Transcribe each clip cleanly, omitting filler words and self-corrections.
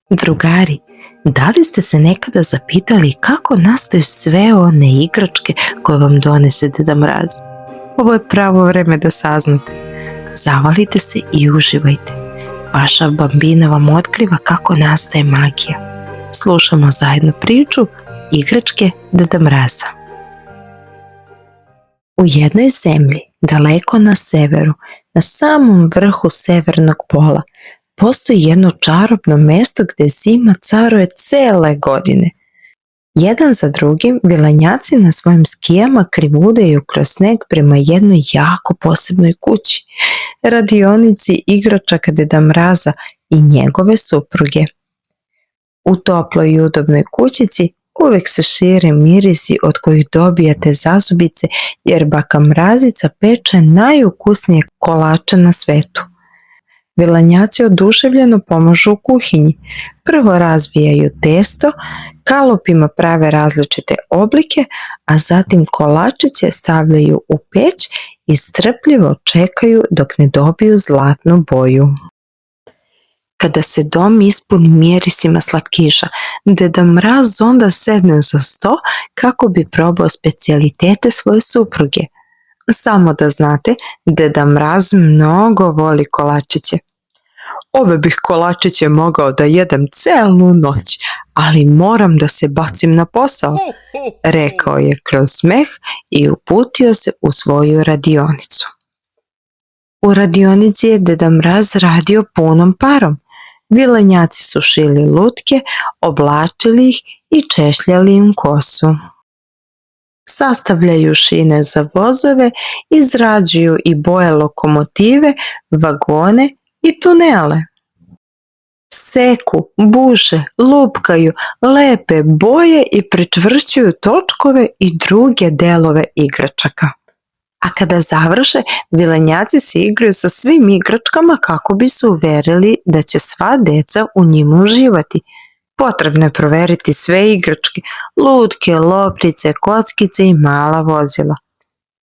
Drugari, da li ste se nekada zapitali kako nastaju sve one igračke koje vam donese Deda Mraz? Ovo je pravo vreme da saznate. Zavalite se i uživajte. Vaša bambina vam otkriva kako nastaje magija. Slušamo zajedno priču Igračke Deda Mraza. U jednoj zemlji, daleko na severu, na samom vrhu severnog pola, postoji jedno čarobno mesto gde zima caruje cele godine. Jedan za drugim vilenjaci na svojim skijama krivudaju kroz sneg prema jednoj jako posebnoj kući, radionici igračaka Deda Mraza i njegove supruge. U toploj i udobnoj kućici uvek se šire mirisi od kojih dobijate zazubice, jer baka Mrazica peče najukusnije kolače na svetu. Vilenjaci oduševljeno pomažu u kuhinji. Prvo razvijaju testo, kalupima prave različite oblike, a zatim kolačiće stavljaju u peć i strpljivo čekaju dok ne dobiju zlatnu boju. Kada se dom ispuni mirisima slatkiša, Deda Mraz onda sedne za sto kako bi probao specijalitete svoje supruge. Samo da znate, Deda Mraz mnogo voli kolačiće. Ove bih kolačiće mogao da jedem celu noć, ali moram da se bacim na posao, rekao je kroz smeh i uputio se u svoju radionicu. U radionici je Deda Mraz radio punom parom. Vilenjaci su šili lutke, oblačili ih i češljali im kosu. Sastavljaju šine za vozove, izrađuju i boje lokomotive, vagone i tunele. Seku, buše, lupkaju, lepe boje i pričvršćuju točkove i druge delove igračaka. A kada završe, vilenjaci se igraju sa svim igračkama kako bi se uverili da će sva deca u njima uživati. Potrebno je proveriti sve igračke, lutke, loptice, kockice i mala vozila.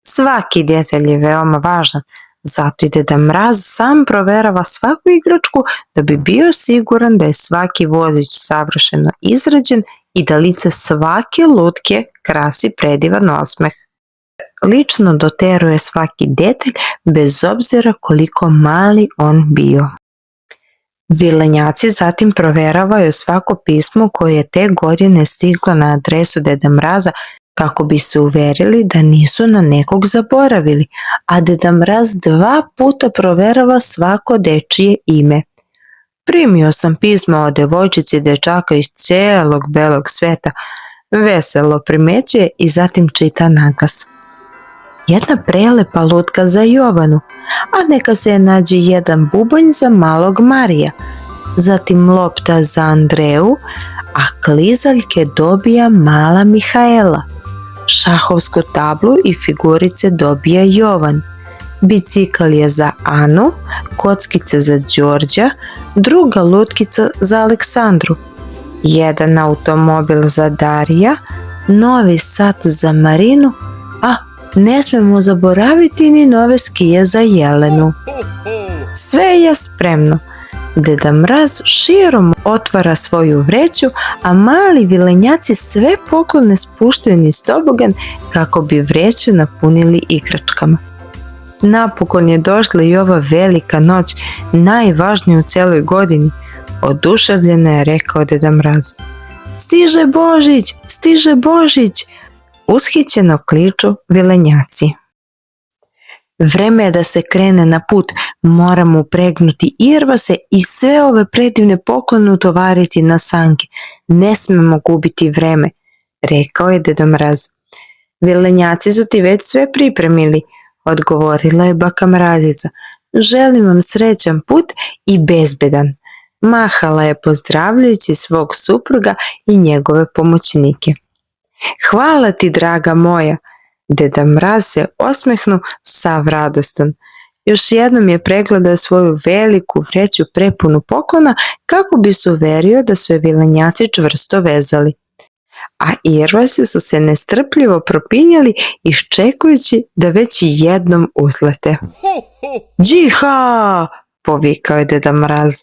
Svaki detalj je veoma važan, zato i Deda Mraz sam proverava svaku igračku da bi bio siguran da je svaki vozić savršeno izrađen i da lice svake lutke krasi predivan osmeh. Lično doteruje svaki detalj bez obzira koliko mali on bio. Vilenjaci zatim proveravaju svako pismo koje je te godine stiglo na adresu Deda Mraza kako bi se uverili da nisu na nekog zaboravili, a Deda Mraz 2 puta proverava svako dečije ime. Primio sam pismo od devojčici i dečaka iz celog belog sveta, veselo primećuje i zatim čita naglas. Jedna prelepa lutka za Jovanu, a neka se nađe jedan bubanj za malog Marija, zatim lopta za Andreju, a klizaljke dobija mala Mihaela. Šahovsku tablu i figurice dobija Jovan, bicikl je za Anu, kockice za Đorđa, druga lutkica za Aleksandru, jedan automobil za Darija, novi sat za Marinu, a ne smemo zaboraviti ni nove skije za Jelenu. Sve je spremno. Deda Mraz širom otvara svoju vreću, a mali vilenjaci sve poklone spuštaju niz tobogan kako bi vreću napunili igračkama. Napokon je došla i ova velika noć, najvažnija u celoj godini, oduševljeno je rekao Deda Mraz. Stiže Božić, stiže Božić! Ushićeno kliču vilenjaci. Vreme je da se krene na put, moramo upregnuti irvase i sve ove predivne poklone utovariti na sanke. Ne smemo gubiti vreme, rekao je Deda Mraz. Vilenjaci su ti već sve pripremili, odgovorila je baka Mrazica. Želim vam srećan put i bezbedan. Mahala je pozdravljajući svog supruga i njegove pomoćnike. Hvala ti, draga moja. Deda Mraz se osmehnu sav radostan. Još jednom je pregledao svoju veliku vreću prepunu poklona kako bi se uverio da su je vilenjaci čvrsto vezali. A irvasi su se nestrpljivo propinjali iščekujući da već jednom uzlete. Džiha! Povikao je Deda Mraz.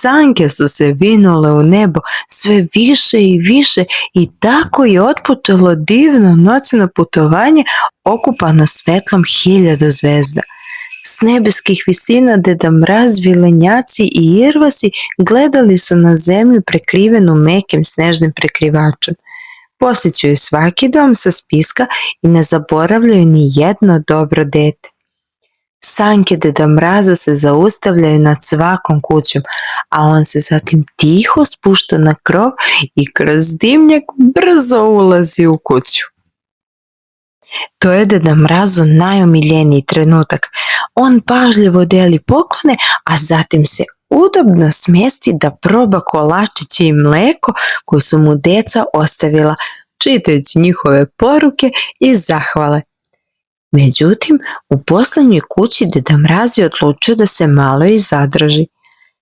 Sanke su se vinule u nebo sve više i više i tako je otpočelo divno noćno putovanje okupano svetlom 1000 zvezda. S nebeskih visina Deda Mraz, vilenjaci i irvasi gledali su na zemlju prekrivenu mekim snežnim prekrivačem. Posjećuju svaki dom sa spiska i ne zaboravljaju ni jedno dobro dete. Sanke Deda Mraza se zaustavljaju nad svakom kućom, a on se zatim tiho spušta na krov i kroz dimnjak brzo ulazi u kuću. To je Deda Mrazu najomiljeniji trenutak. On pažljivo deli poklone, a zatim se udobno smjesti da proba kolačiće i mleko koje su mu deca ostavila, čitajući njihove poruke i zahvale. Međutim, u posljednjoj kući Deda Mraz je odlučio da se malo i zadrži.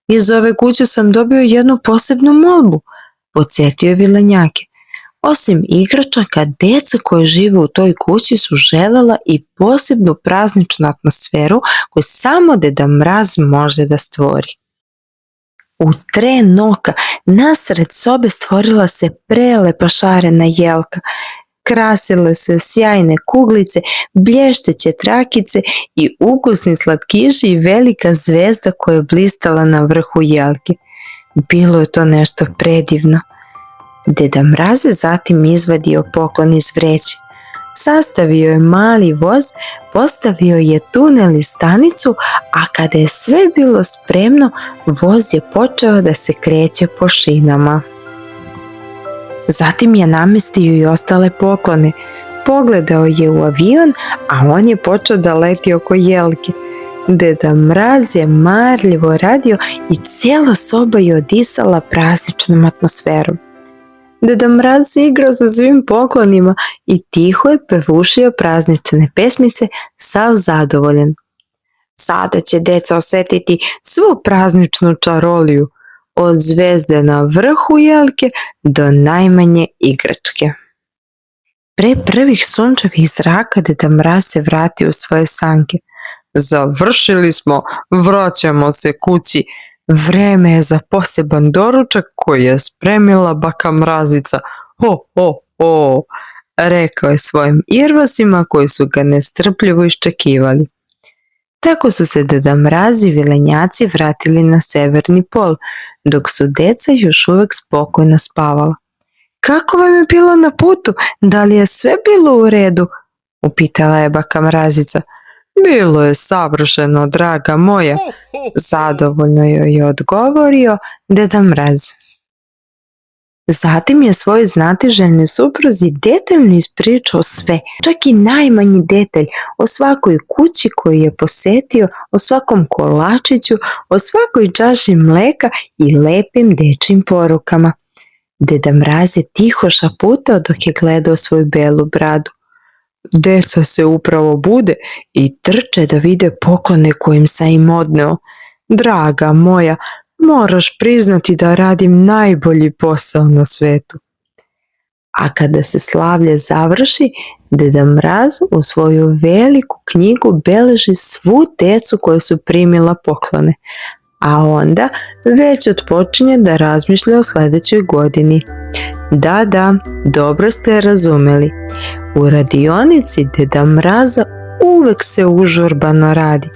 Iz ove kuće sam dobio jednu posebnu molbu, podsjetio je vilenjake. Osim igračaka, deca koje žive u toj kući su željela i posebnu prazničnu atmosferu koju samo Deda Mraz može da stvori. U tren oka nasred sobe stvorila se prelepa šarena jelka. Krasile su je sjajne kuglice, blješteće trakice i ukusni slatkiši i velika zvezda koja je blistala na vrhu jelke. Bilo je to nešto predivno. Deda Mraz je zatim izvadio poklon iz vreće. Sastavio je mali voz, postavio je tunel i stanicu, a kada je sve bilo spremno, voz je počeo da se kreće po šinama. Zatim je namestio i ostale poklone. Pogledao je u avion, a on je počeo da leti oko jelke. Deda Mraz je marljivo radio i cijela soba je odisala prazničnom atmosferom. Deda Mraz se igrao sa svim poklonima i tiho je pevušio praznične pesmice, sav zadovoljan. Sada će deca osjetiti svu prazničnu čaroliju, od zvezde na vrhu jelke do najmanje igračke. Pre prvih sunčevih zraka Deda Mraz se vratio u svoje sanke. Završili smo, vraćamo se kući. Vreme je za poseban doručak koji je spremila baka Mrazica. Ho, ho, ho, rekao je svojim irvasima koji su ga nestrpljivo iščekivali. Tako su se Deda Mraz i vilenjaci vratili na severni pol, dok su deca još uvijek spokojno spavala. Kako vam je bilo na putu? Da li je sve bilo u redu? Upitala je baka Mrazica. Bilo je savršeno, draga moja, zadovoljno joj je odgovorio Deda Mraz. Zatim je svoj znatiželjnoj supruzi detaljno ispričao sve, čak i najmanji detalj o svakoj kući koju je posjetio, o svakom kolačiću, o svakoj čaši mleka i lepim dečjim porukama. Deda Mraz je tiho šaputao dok je gledao svoju belu bradu. Deca se upravo bude i trče da vide poklone kojim sam im odneo. Draga moja, moraš priznati da radim najbolji posao na svetu. A kada se slavlje završi, Deda Mraz u svoju veliku knjigu beleži svu decu koja su primila poklone, a onda već otpočinje da razmišlja o sljedećoj godini. Da, dobro ste razumeli. U radionici Deda Mraza uvek se užurbano radi.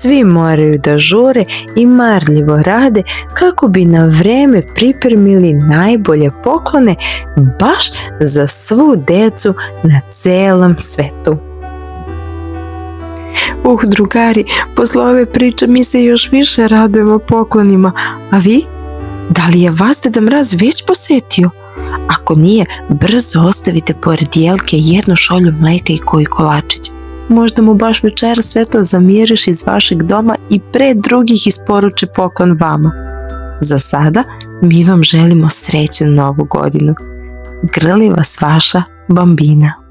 Svi moraju da žure i marljivo rade kako bi na vreme pripremili najbolje poklone baš za svu decu na celom svetu. Drugari, posle ove priče mi se još više radujemo poklonima, a vi? Da li je vas Deda Mraz već posjetio? Ako nije, brzo ostavite pored jelke jednu šolju mleka i koji kolačić. Možda mu baš večera svetlo zamiriš iz vašeg doma i pre drugih isporuči poklon vama. Za sada mi vam želimo srećnu novu godinu. Grli vas vaša Bambina.